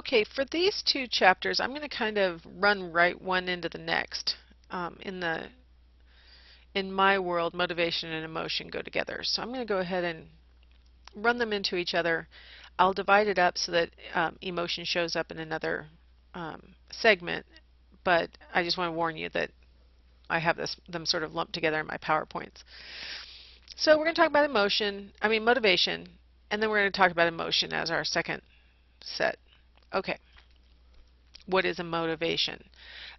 Okay, for these two chapters, I'm going to kind of run right one into the next. In my world, motivation and emotion go together. So I'm going to go ahead and run them into each other. I'll divide it up so that emotion shows up in another segment, but I just want to warn you that I have them sort of lumped together in my PowerPoints. So we're going to talk about motivation, and then we're going to talk about emotion as our second set. Okay, what is a motivation?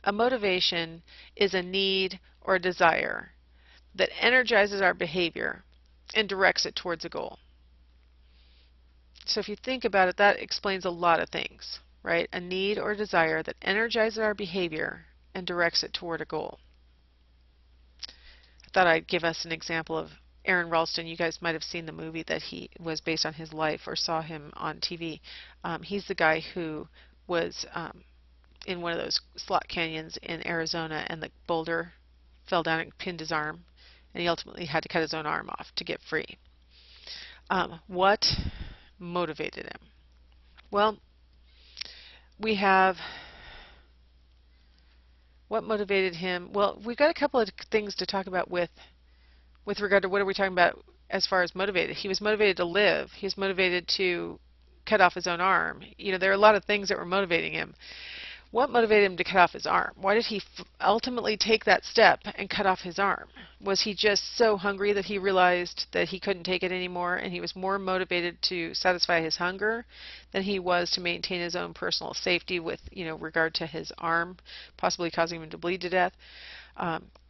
A motivation is a need or a desire that energizes our behavior and directs it towards a goal. So if you think about it, that explains a lot of things, right? A need or desire that energizes our behavior and directs it toward a goal. I thought I'd give us an example of Aaron Ralston. You guys might have seen the movie that he was based on his life or saw him on TV. He's the guy who was in one of those slot canyons in Arizona, and the boulder fell down and pinned his arm, and he ultimately had to cut his own arm off to get free. What motivated him? Well, we have what motivated him. Well, we've got a couple of things to talk about with regard to what are we talking about as far as motivated. He was motivated to live. He was motivated to cut off his own arm. You know, there are a lot of things that were motivating him. What motivated him to cut off his arm? Why did he ultimately take that step and cut off his arm? Was he just so hungry that he realized that he couldn't take it anymore, and he was more motivated to satisfy his hunger than he was to maintain his own personal safety with, regard to his arm, possibly causing him to bleed to death?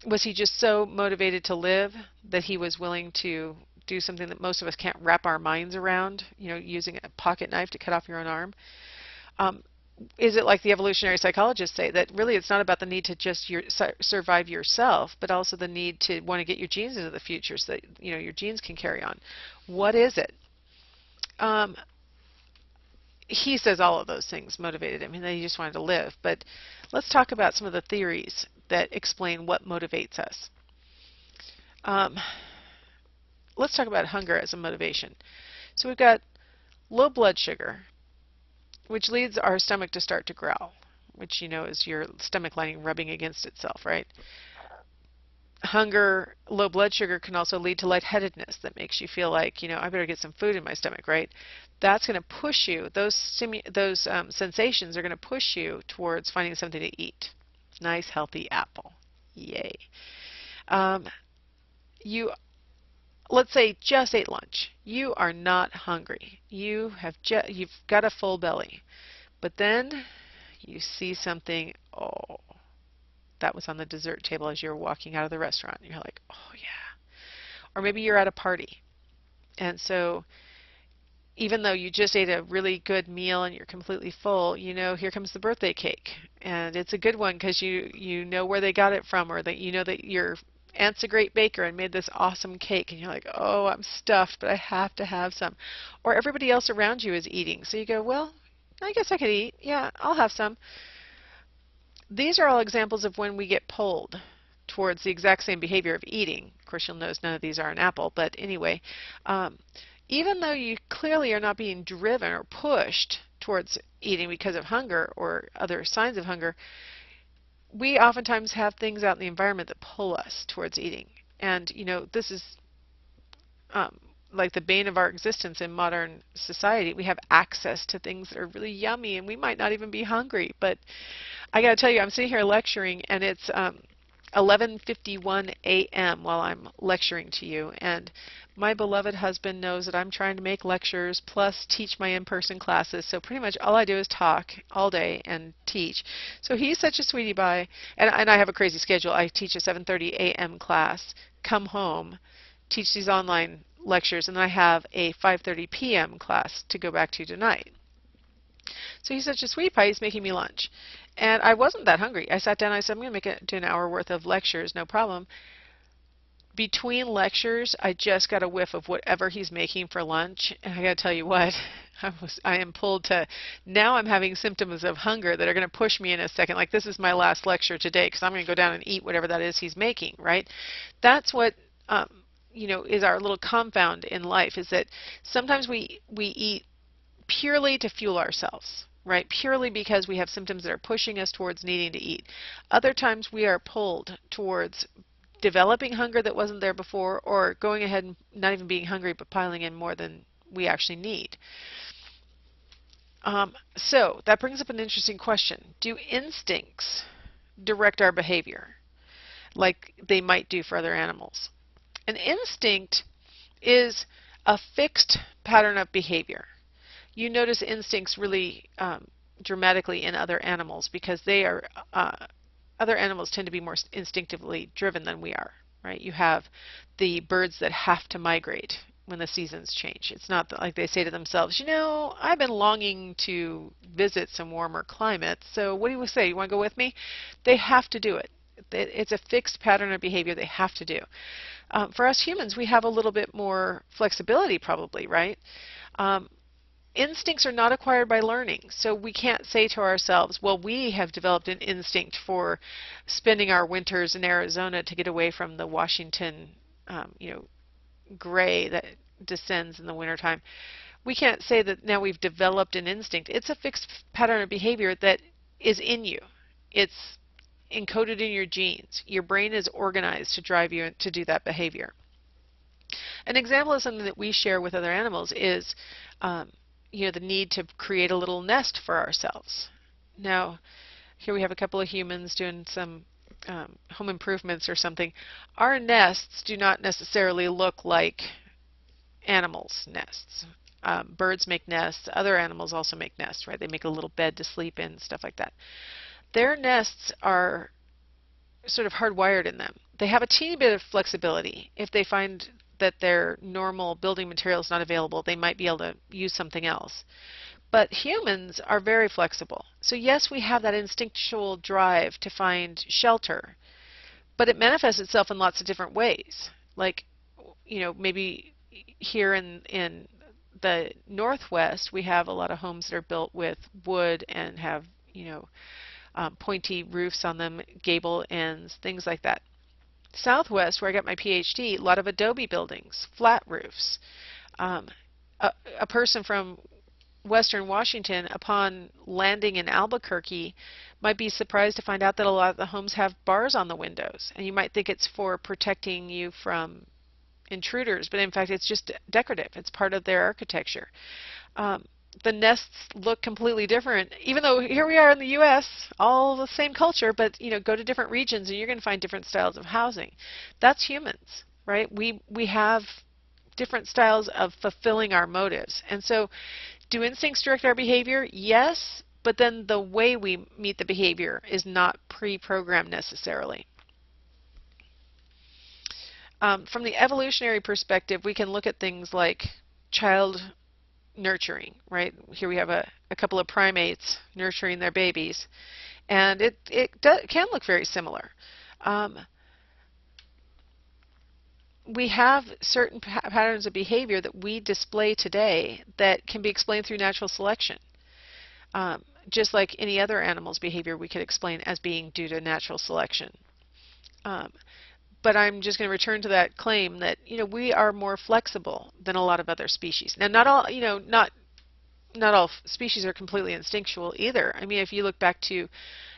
Was he just so motivated to live that he was willing to do something that most of us can't wrap our minds around, using a pocket knife to cut off your own arm? Is it like the evolutionary psychologists say, that really it's not about the need to just survive yourself, but also the need to want to get your genes into the future so that your genes can carry on? What is it? He says all of those things motivated him, and that he just wanted to live. But let's talk about some of the theories that explain what motivates us. Let's talk about hunger as a motivation. So we've got low blood sugar, which leads our stomach to start to growl, which is your stomach lining rubbing against itself, right? Hunger, low blood sugar can also lead to lightheadedness that makes you feel like, I better get some food in my stomach, right? That's going to push you, those sensations are going to push you towards finding something to eat. Nice, healthy apple. Yay. Let's say just ate lunch. You are not hungry. You've got a full belly. But then you see something, that was on the dessert table as you're walking out of the restaurant. You're like, oh yeah. Or maybe you're at a party. And so even though you just ate a really good meal and you're completely full, here comes the birthday cake. And it's a good one because you know where they got it from, or that you know that your aunt's a great baker and made this awesome cake, and you're like, oh, I'm stuffed, but I have to have some. Or everybody else around you is eating, so you go, well, I guess I could eat. Yeah, I'll have some. These are all examples of when we get pulled towards the exact same behavior of eating. Of course, you'll notice none of these are an apple, but anyway, even though you clearly are not being driven or pushed towards eating because of hunger or other signs of hunger, we oftentimes have things out in the environment that pull us towards eating. And, this is like the bane of our existence in modern society. We have access to things that are really yummy, and we might not even be hungry. But I got to tell you, I'm sitting here lecturing, and it's 11:51 a.m. while I'm lecturing to you. And my beloved husband knows that I'm trying to make lectures plus teach my in-person classes, so pretty much all I do is talk all day and teach. So he's such a sweetie pie, and I have a crazy schedule. I teach a 7:30 a.m. class, come home, teach these online lectures, and then I have a 5:30 p.m. class to go back to tonight. So he's such a sweetie pie, he's making me lunch. And I wasn't that hungry. I sat down and I said, I'm going to do an hour worth of lectures, no problem. Between lectures, I just got a whiff of whatever he's making for lunch, and I got to tell you what, I am pulled to, now I'm having symptoms of hunger that are going to push me in a second, like this is my last lecture today because I'm going to go down and eat whatever that is he's making, right? That's what, is our little confound in life, is that sometimes we eat purely to fuel ourselves. right? Purely because we have symptoms that are pushing us towards needing to eat. Other times we are pulled towards developing hunger that wasn't there before, or going ahead and not even being hungry but piling in more than we actually need. So that brings up an interesting question. Do instincts direct our behavior like they might do for other animals? An instinct is a fixed pattern of behavior. You notice instincts really dramatically in other animals because they are other animals tend to be more instinctively driven than we are, right? You have the birds that have to migrate when the seasons change. It's not like they say to themselves, you know, I've been longing to visit some warmer climates, so what do you say? You want to go with me? They have to do it. It's a fixed pattern of behavior they have to do. For us humans, we have a little bit more flexibility probably, right? Instincts are not acquired by learning, so we can't say to ourselves, well, we have developed an instinct for spending our winters in Arizona to get away from the Washington, gray that descends in the wintertime. We can't say that now we've developed an instinct. It's a fixed pattern of behavior that is in you. It's encoded in your genes. Your brain is organized to drive you to do that behavior. An example of something that we share with other animals is the need to create a little nest for ourselves. Now, here we have a couple of humans doing some home improvements or something. Our nests do not necessarily look like animals' nests. Birds make nests. Other animals also make nests, right? They make a little bed to sleep in, stuff like that. Their nests are sort of hardwired in them. They have a teeny bit of flexibility. If they find that their normal building material is not available, they might be able to use something else. But humans are very flexible. So yes, we have that instinctual drive to find shelter, but it manifests itself in lots of different ways. Like, maybe here in the Northwest, we have a lot of homes that are built with wood and have, pointy roofs on them, gable ends, things like that. Southwest, where I got my PhD, a lot of adobe buildings, flat roofs. A person from Western Washington, upon landing in Albuquerque, might be surprised to find out that a lot of the homes have bars on the windows. And you might think it's for protecting you from intruders, but in fact it's just decorative. It's part of their architecture. The nests look completely different, even though here we are in the U.S., all the same culture, but go to different regions and you're going to find different styles of housing. That's humans, right? We have different styles of fulfilling our motives. And so do instincts direct our behavior? Yes, but then the way we meet the behavior is not pre-programmed necessarily. From the evolutionary perspective, we can look at things like child nurturing, right? Here we have a couple of primates nurturing their babies, and it can look very similar. We have certain patterns of behavior that we display today that can be explained through natural selection. Just like any other animal's behavior we could explain as being due to natural selection. But I'm just going to return to that claim that we are more flexible than a lot of other species. Now, not all species are completely instinctual either. I mean, if you look back to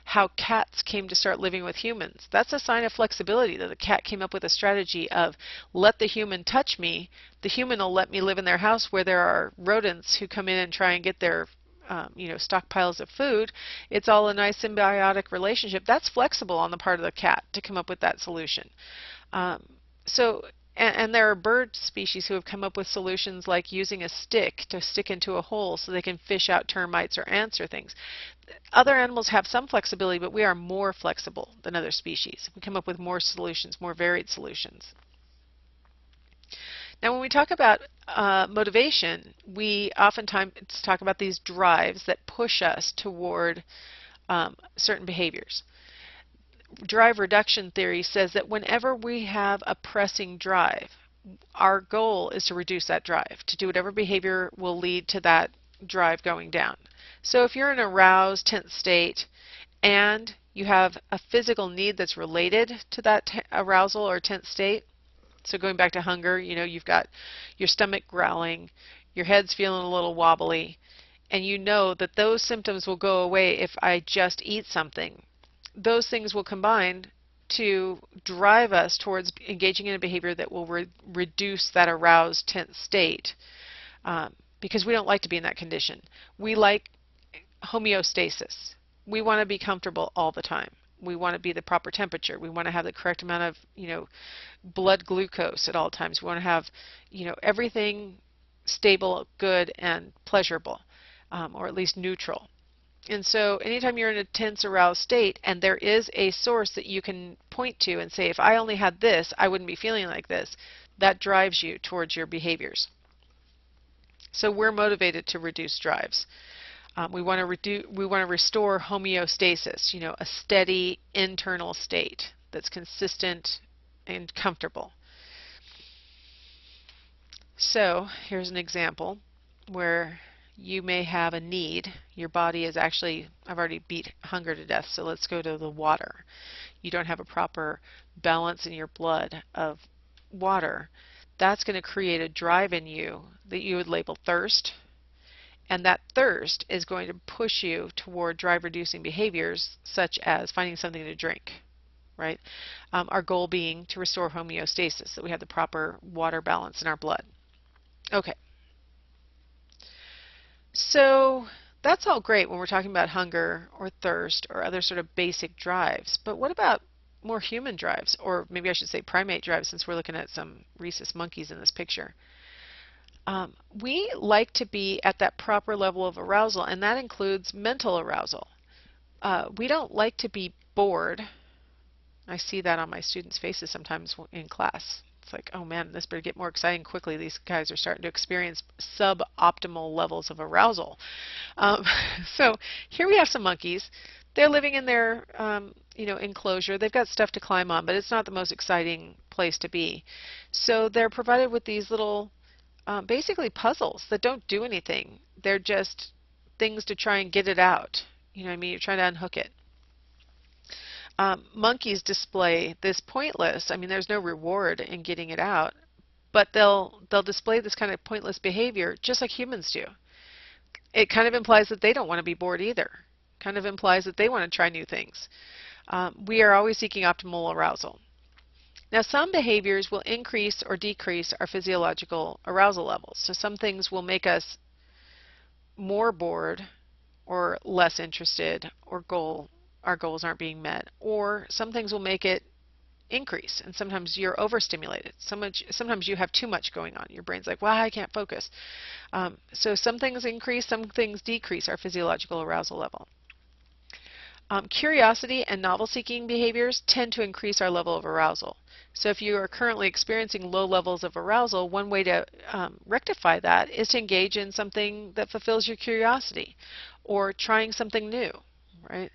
how cats came to start living with humans, that's a sign of flexibility, that the cat came up with a strategy of let the human touch me, the human will let me live in their house where there are rodents who come in and try and get their stockpiles of food. It's all a nice symbiotic relationship. That's flexible on the part of the cat to come up with that solution. And there are bird species who have come up with solutions like using a stick to stick into a hole so they can fish out termites or ants or things. Other animals have some flexibility, but we are more flexible than other species. We come up with more solutions, more varied solutions. Now, when we talk about motivation, we oftentimes talk about these drives that push us toward certain behaviors. Drive reduction theory says that whenever we have a pressing drive, our goal is to reduce that drive, to do whatever behavior will lead to that drive going down. So if you're in an aroused, tense state and you have a physical need that's related to that arousal or tense state, so going back to hunger, you've got your stomach growling, your head's feeling a little wobbly, and you know that those symptoms will go away if I just eat something, those things will combine to drive us towards engaging in a behavior that will reduce that aroused tense state, because we don't like to be in that condition. We like homeostasis. We want to be comfortable all the time. We want to be the proper temperature. We want to have the correct amount of, blood glucose at all times. We want to have, everything stable, good, and pleasurable, or at least neutral. And so anytime you're in a tense aroused state and there is a source that you can point to and say, if I only had this, I wouldn't be feeling like this, that drives you towards your behaviors. So we're motivated to reduce drives. We want to restore homeostasis, a steady internal state that's consistent and comfortable. So here's an example where you may have a need. Your body is actually, I've already beat hunger to death, so let's go to the water. You don't have a proper balance in your blood of water. That's going to create a drive in you that you would label thirst. And that thirst is going to push you toward drive-reducing behaviors such as finding something to drink, right? Our goal being to restore homeostasis, that we have the proper water balance in our blood. Okay. So that's all great when we're talking about hunger or thirst or other sort of basic drives. But what about more human drives, or maybe I should say primate drives, since we're looking at some rhesus monkeys in this picture? We like to be at that proper level of arousal, and that includes mental arousal. We don't like to be bored. I see that on my students' faces sometimes in class. It's like, oh man, this better get more exciting quickly. These guys are starting to experience suboptimal levels of arousal. So here we have some monkeys. They're living in their enclosure. They've got stuff to climb on, but it's not the most exciting place to be. So they're provided with these little basically puzzles that don't do anything. They're just things to try and get it out. You know what I mean? You're trying to unhook it. Monkeys display this pointless, there's no reward in getting it out, but they'll display this kind of pointless behavior just like humans do. It kind of implies that they don't want to be bored either. Kind of implies that they want to try new things. We are always seeking optimal arousal. Now, some behaviors will increase or decrease our physiological arousal levels. So some things will make us more bored or less interested, or our goals aren't being met, or some things will make it increase, and sometimes you're overstimulated. Sometimes you have too much going on. Your brain's like, well, I can't focus. So some things increase, some things decrease our physiological arousal level. Curiosity and novel-seeking behaviors tend to increase our level of arousal. So if you are currently experiencing low levels of arousal, one way to rectify that is to engage in something that fulfills your curiosity, or trying something new, right?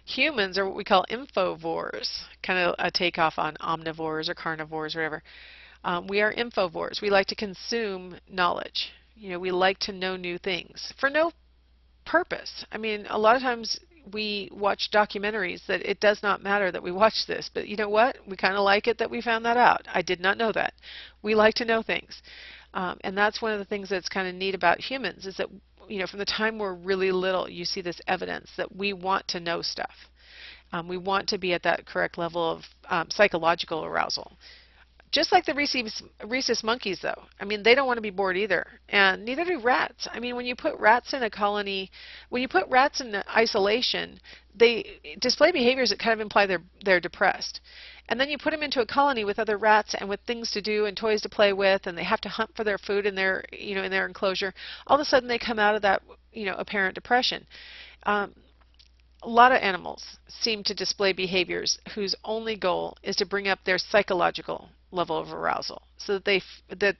Humans are what we call infovores, kind of a takeoff on omnivores or carnivores or whatever. We are infovores. We like to consume knowledge. We like to know new things for no purpose. A lot of times we watch documentaries that it does not matter that we watch this, but you know what? We kind of like it that we found that out. I did not know that. We like to know things. And that's one of the things that's kind of neat about humans, is that from the time we're really little, you see this evidence that we want to know stuff. We want to be at that correct level of psychological arousal. Just like the rhesus monkeys, though. They don't want to be bored either, and neither do rats. When you put rats in a colony, when you put rats in isolation, they display behaviors that kind of imply they're depressed. And then you put them into a colony with other rats and with things to do and toys to play with, and they have to hunt for their food in their enclosure. All of a sudden, they come out of that apparent depression. A lot of animals seem to display behaviors whose only goal is to bring up their psychological level of arousal, so that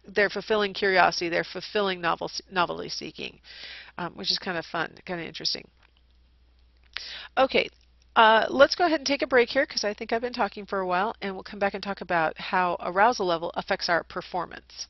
they're fulfilling curiosity, they're fulfilling novelty seeking, which is kind of fun, kind of interesting. Okay, let's go ahead and take a break here, because I think I've been talking for a while, and we'll come back and talk about how arousal level affects our performance.